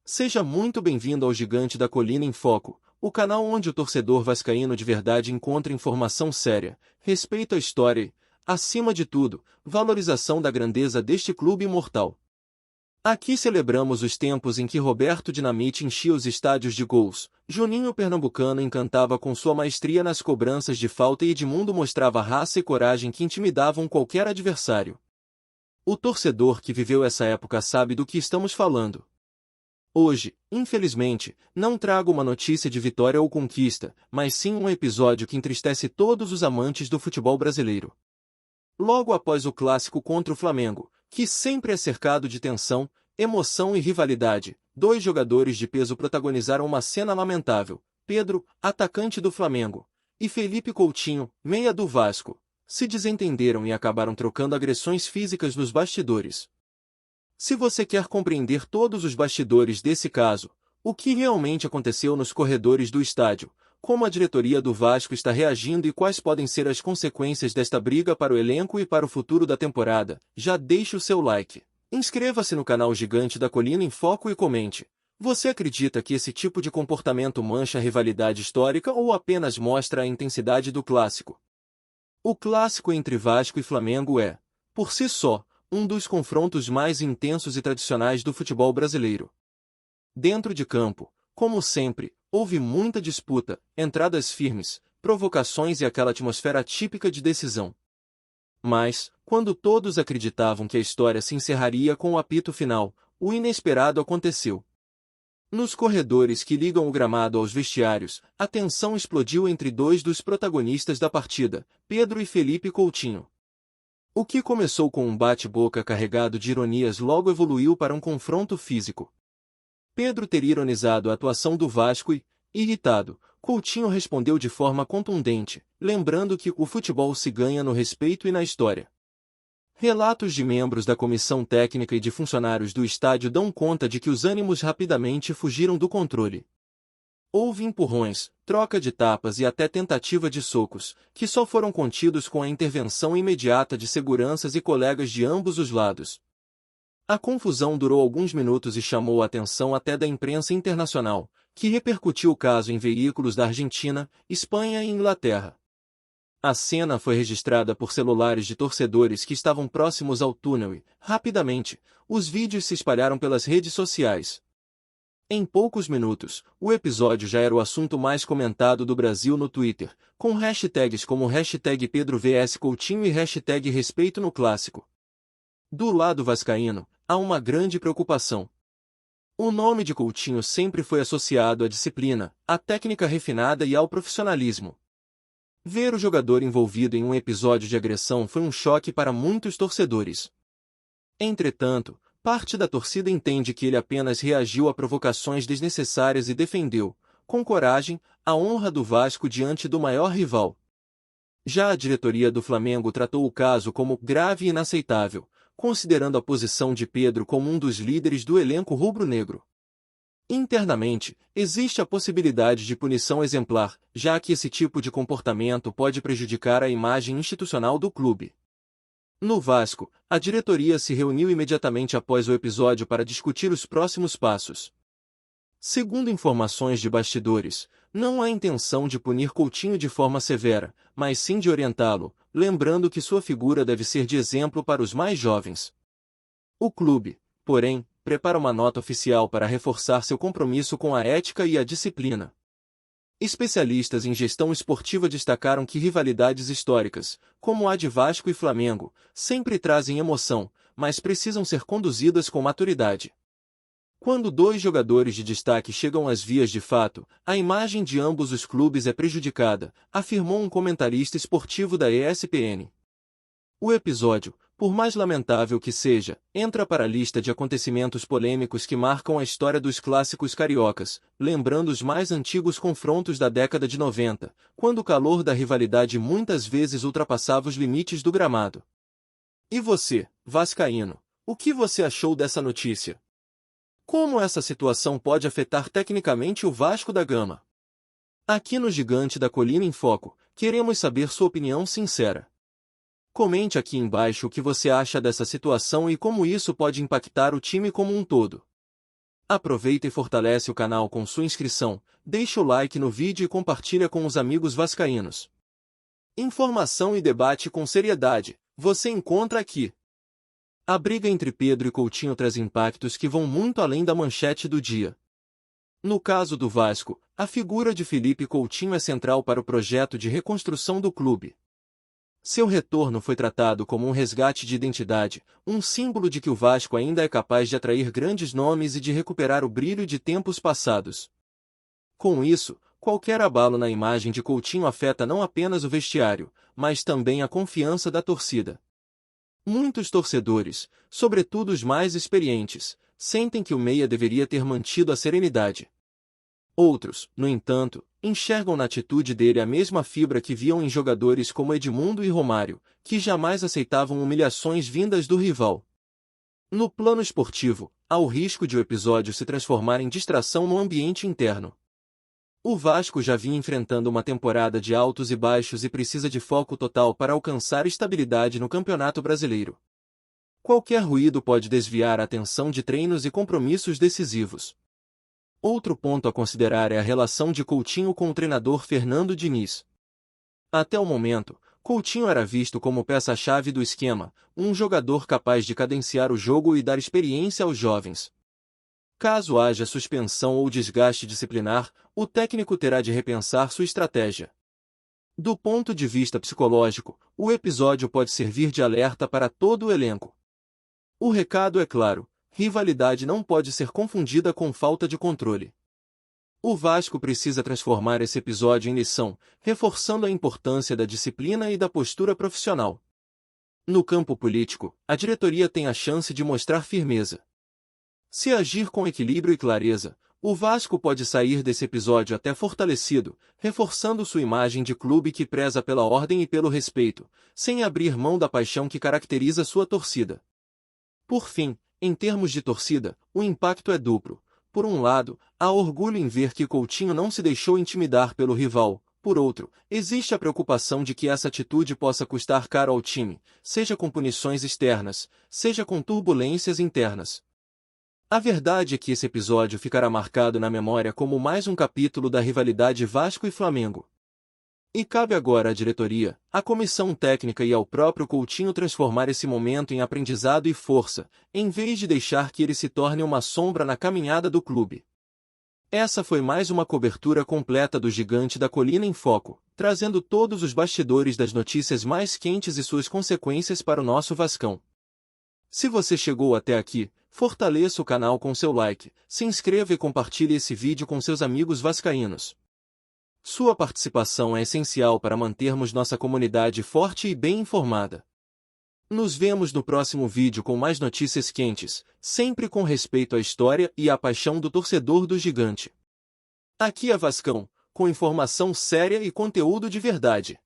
Seja muito bem-vindo ao Gigante da Colina em Foco, o canal onde o torcedor vascaíno de verdade encontra informação séria, respeito à história e, acima de tudo, valorização da grandeza deste clube imortal. Aqui celebramos os tempos em que Roberto Dinamite enchia os estádios de gols, Juninho Pernambucano encantava com sua maestria nas cobranças de falta e Edmundo mostrava raça e coragem que intimidavam qualquer adversário. O torcedor que viveu essa época sabe do que estamos falando. Hoje, infelizmente, não trago uma notícia de vitória ou conquista, mas sim um episódio que entristece todos os amantes do futebol brasileiro. Logo após o clássico contra o Flamengo, que sempre é cercado de tensão, emoção e rivalidade, dois jogadores de peso protagonizaram uma cena lamentável: Pedro, atacante do Flamengo, e Felipe Coutinho, meia do Vasco, se desentenderam e acabaram trocando agressões físicas nos bastidores. Se você quer compreender todos os bastidores desse caso, o que realmente aconteceu nos corredores do estádio, como a diretoria do Vasco está reagindo e quais podem ser as consequências desta briga para o elenco e para o futuro da temporada, já deixe o seu like. Inscreva-se no canal Gigante da Colina em Foco e comente. Você acredita que esse tipo de comportamento mancha a rivalidade histórica ou apenas mostra a intensidade do clássico? O clássico entre Vasco e Flamengo é, por si só, um dos confrontos mais intensos e tradicionais do futebol brasileiro. Dentro de campo, como sempre, houve muita disputa, entradas firmes, provocações e aquela atmosfera típica de decisão. Mas, quando todos acreditavam que a história se encerraria com o apito final, o inesperado aconteceu. Nos corredores que ligam o gramado aos vestiários, a tensão explodiu entre dois dos protagonistas da partida, Pedro e Felipe Coutinho. O que começou com um bate-boca carregado de ironias logo evoluiu para um confronto físico. Pedro teria ironizado a atuação do Vasco e, irritado, Coutinho respondeu de forma contundente, lembrando que o futebol se ganha no respeito e na história. Relatos de membros da comissão técnica e de funcionários do estádio dão conta de que os ânimos rapidamente fugiram do controle. Houve empurrões, troca de tapas e até tentativa de socos, que só foram contidos com a intervenção imediata de seguranças e colegas de ambos os lados. A confusão durou alguns minutos e chamou a atenção até da imprensa internacional, que repercutiu o caso em veículos da Argentina, Espanha e Inglaterra. A cena foi registrada por celulares de torcedores que estavam próximos ao túnel e, rapidamente, os vídeos se espalharam pelas redes sociais. Em poucos minutos, o episódio já era o assunto mais comentado do Brasil no Twitter, com hashtags como hashtag Pedro vs Coutinho e hashtag Respeito no Clássico. Do lado vascaíno, há uma grande preocupação. O nome de Coutinho sempre foi associado à disciplina, à técnica refinada e ao profissionalismo. Ver o jogador envolvido em um episódio de agressão foi um choque para muitos torcedores. Entretanto, parte da torcida entende que ele apenas reagiu a provocações desnecessárias e defendeu, com coragem, a honra do Vasco diante do maior rival. Já a diretoria do Flamengo tratou o caso como grave e inaceitável, considerando a posição de Pedro como um dos líderes do elenco rubro-negro. Internamente, existe a possibilidade de punição exemplar, já que esse tipo de comportamento pode prejudicar a imagem institucional do clube. No Vasco, a diretoria se reuniu imediatamente após o episódio para discutir os próximos passos. Segundo informações de bastidores, não há intenção de punir Coutinho de forma severa, mas sim de orientá-lo, lembrando que sua figura deve ser de exemplo para os mais jovens. O clube, porém, prepara uma nota oficial para reforçar seu compromisso com a ética e a disciplina. Especialistas em gestão esportiva destacaram que rivalidades históricas, como a de Vasco e Flamengo, sempre trazem emoção, mas precisam ser conduzidas com maturidade. Quando dois jogadores de destaque chegam às vias de fato, a imagem de ambos os clubes é prejudicada, afirmou um comentarista esportivo da ESPN. O episódio, por mais lamentável que seja, entra para a lista de acontecimentos polêmicos que marcam a história dos clássicos cariocas, lembrando os mais antigos confrontos da década de 90, quando o calor da rivalidade muitas vezes ultrapassava os limites do gramado. E você, vascaíno, o que você achou dessa notícia? Como essa situação pode afetar tecnicamente o Vasco da Gama? Aqui no Gigante da Colina em Foco, queremos saber sua opinião sincera. Comente aqui embaixo o que você acha dessa situação e como isso pode impactar o time como um todo. Aproveita e fortalece o canal com sua inscrição, deixa o like no vídeo e compartilha com os amigos vascaínos. Informação e debate com seriedade, você encontra aqui. A briga entre Pedro e Coutinho traz impactos que vão muito além da manchete do dia. No caso do Vasco, a figura de Felipe Coutinho é central para o projeto de reconstrução do clube. Seu retorno foi tratado como um resgate de identidade, um símbolo de que o Vasco ainda é capaz de atrair grandes nomes e de recuperar o brilho de tempos passados. Com isso, qualquer abalo na imagem de Coutinho afeta não apenas o vestiário, mas também a confiança da torcida. Muitos torcedores, sobretudo os mais experientes, sentem que o meia deveria ter mantido a serenidade. Outros, no entanto, enxergam na atitude dele a mesma fibra que viam em jogadores como Edmundo e Romário, que jamais aceitavam humilhações vindas do rival. No plano esportivo, há o risco de o episódio se transformar em distração no ambiente interno. O Vasco já vinha enfrentando uma temporada de altos e baixos e precisa de foco total para alcançar estabilidade no Campeonato Brasileiro. Qualquer ruído pode desviar a atenção de treinos e compromissos decisivos. Outro ponto a considerar é a relação de Coutinho com o treinador Fernando Diniz. Até o momento, Coutinho era visto como peça-chave do esquema, um jogador capaz de cadenciar o jogo e dar experiência aos jovens. Caso haja suspensão ou desgaste disciplinar, o técnico terá de repensar sua estratégia. Do ponto de vista psicológico, o episódio pode servir de alerta para todo o elenco. O recado é claro: rivalidade não pode ser confundida com falta de controle. O Vasco precisa transformar esse episódio em lição, reforçando a importância da disciplina e da postura profissional. No campo político, a diretoria tem a chance de mostrar firmeza. Se agir com equilíbrio e clareza, o Vasco pode sair desse episódio até fortalecido, reforçando sua imagem de clube que preza pela ordem e pelo respeito, sem abrir mão da paixão que caracteriza sua torcida. Por fim, em termos de torcida, o impacto é duplo. Por um lado, há orgulho em ver que Coutinho não se deixou intimidar pelo rival. Por outro, existe a preocupação de que essa atitude possa custar caro ao time, seja com punições externas, seja com turbulências internas. A verdade é que esse episódio ficará marcado na memória como mais um capítulo da rivalidade Vasco e Flamengo. E cabe agora à diretoria, à comissão técnica e ao próprio Coutinho transformar esse momento em aprendizado e força, em vez de deixar que ele se torne uma sombra na caminhada do clube. Essa foi mais uma cobertura completa do Gigante da Colina em Foco, trazendo todos os bastidores das notícias mais quentes e suas consequências para o nosso Vascão. Se você chegou até aqui, fortaleça o canal com seu like, se inscreva e compartilhe esse vídeo com seus amigos vascaínos. Sua participação é essencial para mantermos nossa comunidade forte e bem informada. Nos vemos no próximo vídeo com mais notícias quentes, sempre com respeito à história e à paixão do torcedor do Gigante. Aqui é Vascão, com informação séria e conteúdo de verdade.